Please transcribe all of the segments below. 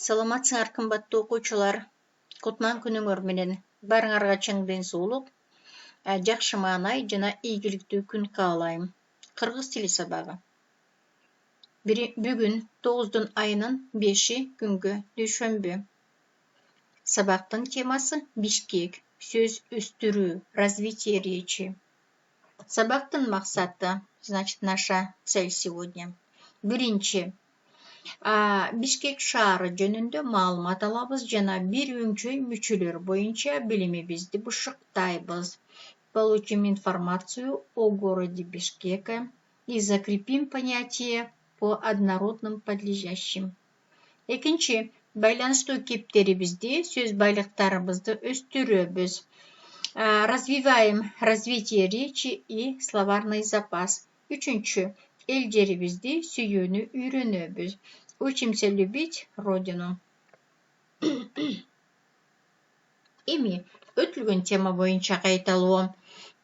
Саламатсыңар кымбаттуу окуучулар. Кутман күнүңөр менен барыңарга чың ден соолук, жакшы маанай жана ийгиликтүү күн каалайм. Кыргыз тили сабагы. Бүгүн 9 айынын 5 күнгө дүйшөмбү. Сабактын темасы Бишкек, сөз өстүрүү, развитие речи. Сабактын максаты, значит, наша цель сегодня. Биринчи, Бишкек шаары жөнүндө маалымат алабыз жана бир өңчөй мүчөлөр боюнча билимибизди бышыктайбыз. Получим информацию о городе Бишкека и закрепим понятие по однородным подлежащим. Экинчи, байланыштуу кептерибизди, сөз байлыктарыбызды өстүрөбүз. Развиваем развитие речи и словарный запас. Үчүнчү, эл жерибизди сүйүүнү үйрөнөбүз. Учимся любить родину. Эми өтүлгөн тема боюнча кайталоо.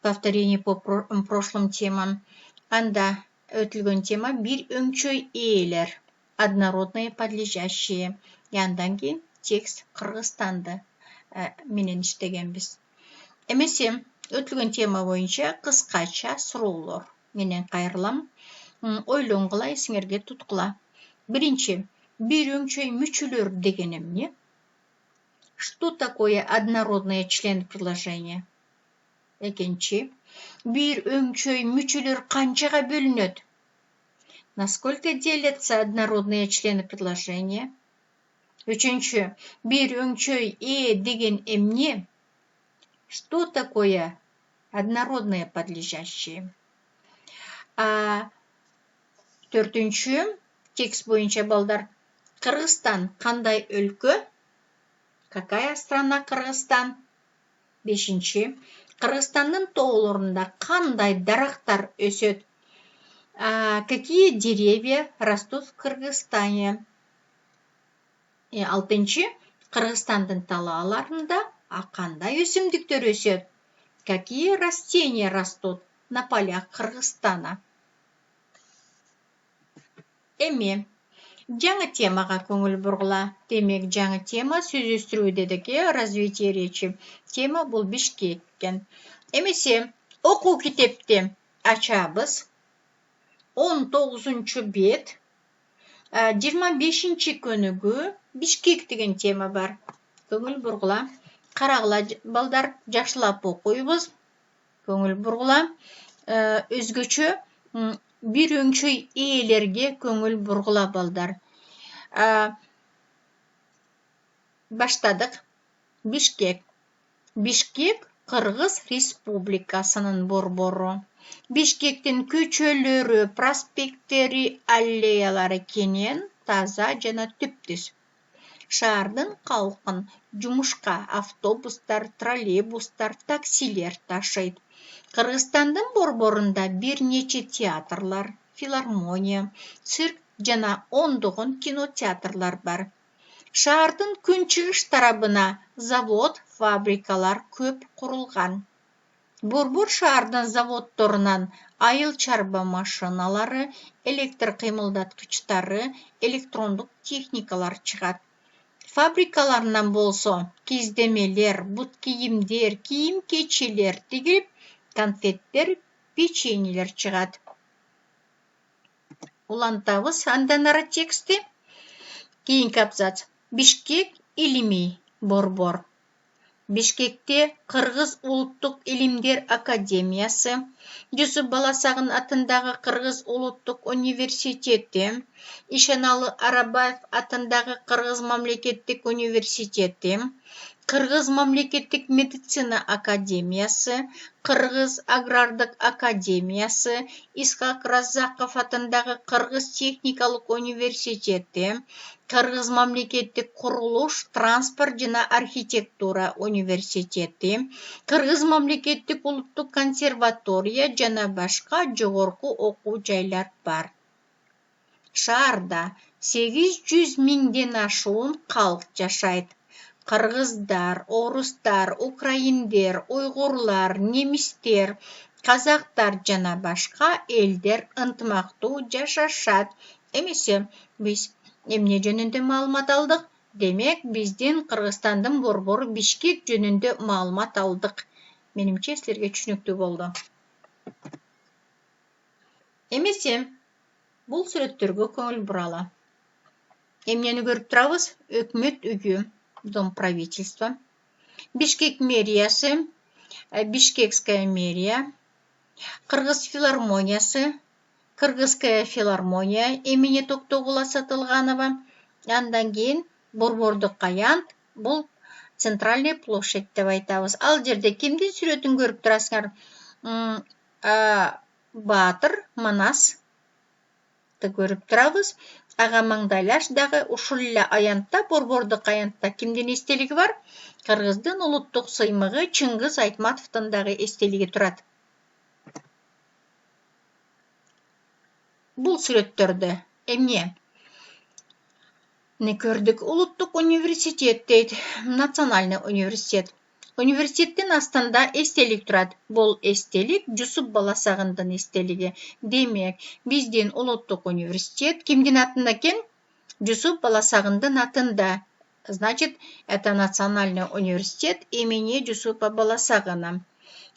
Повторение по прошлым темам. Анда өтүлгөн тема бир өңчөй ээлер. Однородные подлежащие. Андан кийин текст Кыргызстанды менен иштегенбиз. Эмесе өтүлгөн тема боюнча кыскача суроолор менен кайрылам. Ойлонгула, эсиңерге туткула. Биринчи, бир өңчөй мүчөлөр деген эмне? Что такое однородные члены предложения? Экинчи, бир өңчөй мүчөлөр канчага бөлүнөт? Насколько делятся однородные члены предложения? Үчүнчү, бир өңчөй деген эмне? Что такое однородные подлежащие? Төртүнчү, текст боюнча балдар. Кыргызстан кандай өлкө? Какая страна Кыргызстан? Бешинчи, Кыргызстандын тоолорунда кандай дарактар өсөт? Какие деревья растут в Кыргызстане? Алтынчы, Кыргызстандын талааларында кандай өсүмдүктөр өсөт? Какие растения растут на полях Кыргызстана? Эми жаңы темага көңүл бургула. Демек, жаңы тема сөз өстүрүү дедик, развитие речи. Тема бул Бишкек экен. Эмесе окуу китепти ачабыз. 19 бет. 25 көнүгү Бишкек деген тема бар. Көңүл бургула. Карагыла балдар, жакшылап окуйбуз. Көңүл бургула. Өзгөчө бир өңчөй ээлерге көңүл бургула балдар. Баштадык. Бишкек. Бишкек Кыргыз Республикасынын борбору. Бишкектин көчөлөрү, проспекттери, аллеялары кенен, таза жана түптүз. Шаардын калкын жумушка автобустар, троллейбустар, таксилер ташыйт. Кыргызстандын борборунда бир нече театрлар, филармония, цирк жана ондогон кинотеатрлар бар. Шаардын күнчыгыш тарабына завод, фабрикалар көп курулган. Борбор шаардын заводдорунан айыл чарба машиналары, электр кыймылдаткычтары, электрондук техникалар чыгат. Фабрикаларынан болсо киздемелер, бут кийимдер, кийим-кечилер тигип, конфеттер, печеньелер чыгат. Улантабыз андан ары тексти. Кийинки абзац. Бишкек илимий борбор. Бишкекте Кыргыз улуттук илимдер академиясы, Жусуп Баласагын атындагы Кыргыз улуттук университети, Ишеналы Арабаев атындагы Кыргыз мамлекеттик университети, Кыргыз мамлекеттик медицина академиясы, Кыргыз агрардык академиясы, Исхак Раззаков атындагы Кыргыз техникалык университети, Кыргыз мамлекеттик курулуш, транспорт жана архитектура университети, Кыргыз мамлекеттик улуттук консерватория жана башка жогорку окуу жайлар бар. Шаарда 800 миңден ашуун калк жашайт. Кыргыздар, орустар, украиндер, уйгурлар, немистер, казактар жана башка элдер ынтымактуу жашашат. Эмесе биз эмне жөнүндө маалымат алдык? Демек, биздин Кыргызстандын борбору Бишкек жөнүндө маалымат алдык. Менимче силерге түшүнүктүү болду. Эмесе, бул сүрөттөргө көңүл буралы. Эмнени көрүп турабыз? Өкмөт үйү, дом правительства, Бишкек мэриясы, Бишкекская мэрия, Кыргыз филармониясы, Кыргызская филармония имени Токтогул Асатылганова, андан кийин борбордук аянт, бул Центральный площадь деп айтабыз. Ал жерде кимдин сүрөтүн көрүп турасыңар? Баатыр Манасты көрүп турабыз. Ага маңдайлаш дагы ушул эле аянтта, борбордук аянтта кимдин эстелиги бар? Кыргыздын улуттук сыймыгы Чыңгыз Айтматовдун дагы эстелиги турат. Бул сүрөттөрдө эмне? Не көрдүк? Улуттук университет дейт, национальный университет. Университеттин астында эстелик турат. Бул эстелик Жусуп Баласагындын эстелиги. Демек, биздин улуттук университет кимдин атында экен? Жусуп Баласагындын атында. Значит, это национальный университет имени Жусупа Баласагына.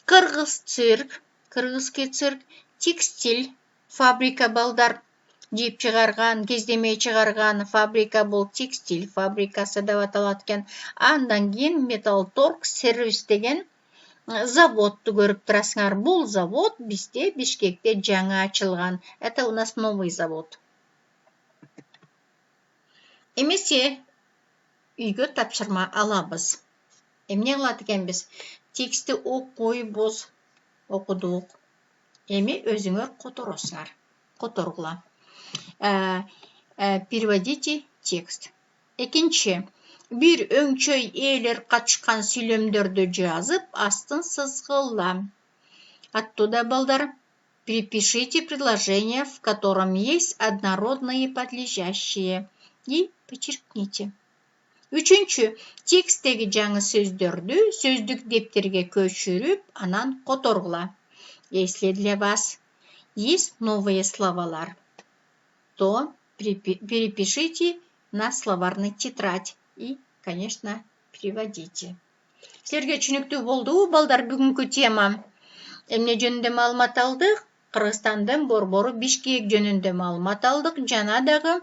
Кыргыз цирк, кыргызский цирк, текстиль, фабрика балдар жип чыгарган, кездемей чыгарган фабрика бул текстиль фабрикасы деп аталат экен. Андан кийин Металлторг сервис деген заводду көрүп турасыңар. Бул завод бизде Бишкекте жаңы ачылган. Это у нас новый завод. Эмесе үйгө тапшырма алабыз. Эмне кылат экенбиз? Текстти окуйбуз, окудук. Эми өзүңөр которосуңар. Которгула. Переводите текст. Экинчи, бир өңчөй ээлер катышкан сүйлөмдөрдү жазып, астын сызгыла. Оттуда, балдар, перепишите предложение, в котором есть однородные подлежащие, и подчеркните. Үчүнчү, тексттеги жаңы сөздөрдү сөздүк дептерге көчүрүп, анан которгула. Если для вас есть новые словарь, то перепишите на словарный тетрадь и, конечно, переводите. Силерге түшүнүктүү болдубу, балдар, бүгүнкү тема? Эмне жөнүндө маалымат алдык? Кыргызстандын борбору Бишкек жөнүндө маалымат алдык. Жана дагы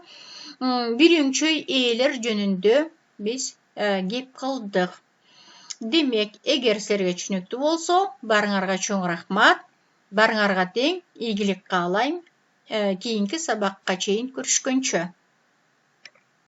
бир өңчөй ээлер жөнүндө биз кеп кылдык. Демек, эгер силерге түшүнүктүү болсо, барыңарга чоң рахмат. Барыңарга тең ийгилик каалайм. Кийинки сабакка чейин көрүшкөнчө.